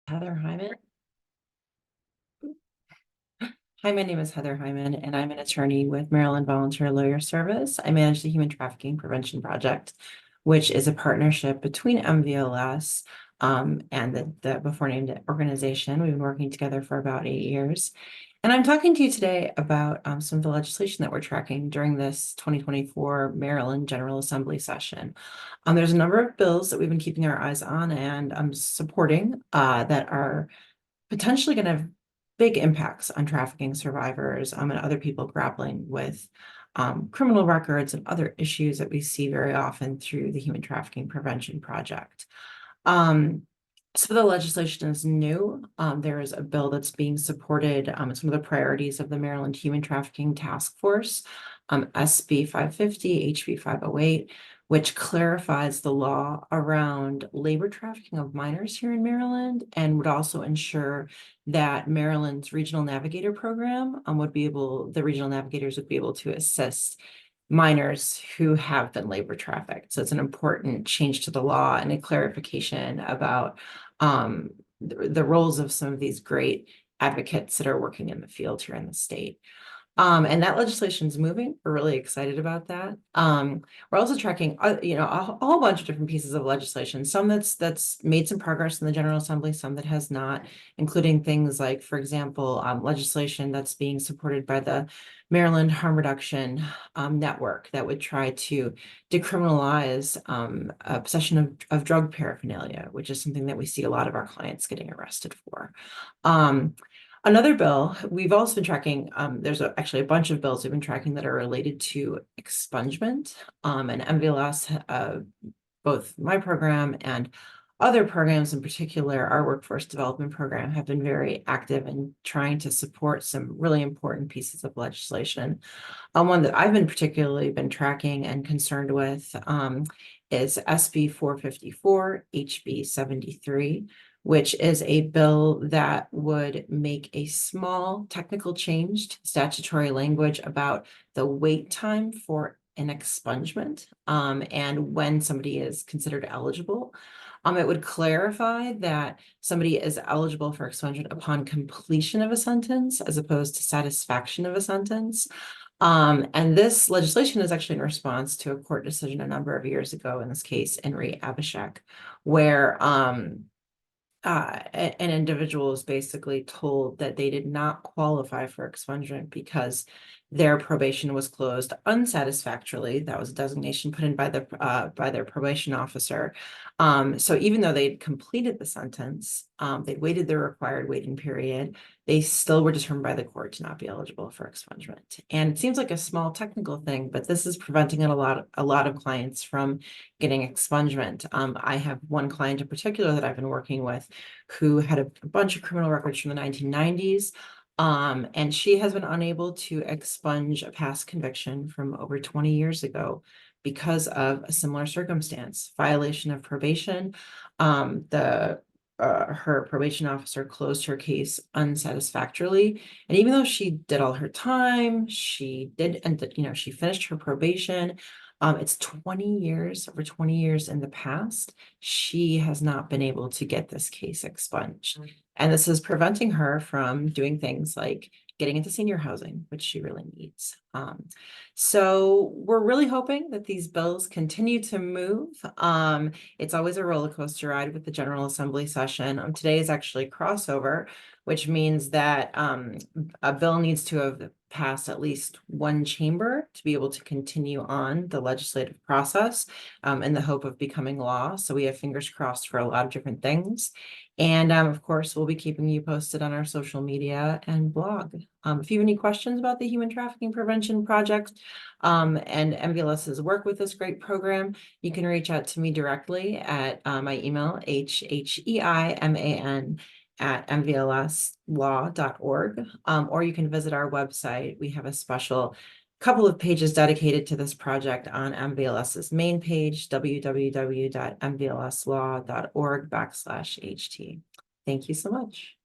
Heather Heiman. Hi, my name is Heather Heiman, and I'm an attorney with Maryland Volunteer Lawyer Service. I manage the Human Trafficking Prevention Project, which is a partnership between MVLS and the before named organization. We've been working together for about 8 years. And I'm talking to you today about some of the legislation that we're tracking during this 2024 Maryland General Assembly session. There's a number of bills that we've been keeping our eyes on and supporting that are potentially going to have big impacts on trafficking survivors and other people grappling with criminal records and other issues that we see very often through the Human Trafficking Prevention Project. So the legislation is new. There is a bill that's being supported. It's one of the priorities of the Maryland Human Trafficking Task Force, SB 550, HB 508, which clarifies the law around labor trafficking of minors here in Maryland and would also ensure that Maryland's regional navigator program the regional navigators would be able to assist minors who have been labor trafficked. So it's an important change to the law and a clarification about the roles of some of these great advocates that are working in the field here in the state. And that legislation is moving. We're really excited about that. We're also tracking, a whole bunch of different pieces of legislation. Some that's made some progress in the General Assembly, some that has not, including things like, for example, legislation that's being supported by the Maryland Harm Reduction Network that would try to decriminalize possession of drug paraphernalia, which is something that we see a lot of our clients getting arrested for. Another bill we've also been tracking, there's actually a bunch of bills we've been tracking that are related to expungement, and MVLS, both my program and other programs, in particular our workforce development program, have been very active in trying to support some really important pieces of legislation. One that I've been particularly tracking and concerned with is SB 454, HB 73, which is a bill that would make a small technical change to statutory language about the wait time for an expungement and when somebody is considered eligible. It would clarify that somebody is eligible for expungement upon completion of a sentence as opposed to satisfaction of a sentence. And this legislation is actually in response to a court decision a number of years ago, in this case, Henry Abhishek, where an individual is basically told that they did not qualify for expungement because their probation was closed unsatisfactorily. That was a designation put in by their probation officer. So even though they'd completed the sentence, they'd waited their required waiting period, they still were determined by the court to not be eligible for expungement. And it seems like a small technical thing, but this is preventing a lot of clients from getting expungement. I have one client in particular that I've been working with who had a bunch of criminal records from the 1990s. And she has been unable to expunge a past conviction from over 20 years ago because of a similar circumstance, violation of probation. Her probation officer closed her case unsatisfactorily. And even though she did all her time, she finished her probation. It's 20 years, over 20 years in the past, she has not been able to get this case expunged. And this is preventing her from doing things like getting into senior housing, which she really needs. So we're really hoping that these bills continue to move. It's always a roller coaster ride with the General Assembly session. Today is actually crossover, which means that a bill needs to have passed at least one chamber to be able to continue on the legislative process in the hope of becoming law. So we have fingers crossed for a lot of different things. And of course, we'll be keeping you posted on our social media and blog. If you have any questions about the Human Trafficking Prevention Project and MVLS's work with this great program, you can reach out to me directly at my email, heiman@mvlslaw.org, or you can visit our website. We have a special couple of pages dedicated to this project on MVLS's main page, www.mvlslaw.org/HT. Thank you so much.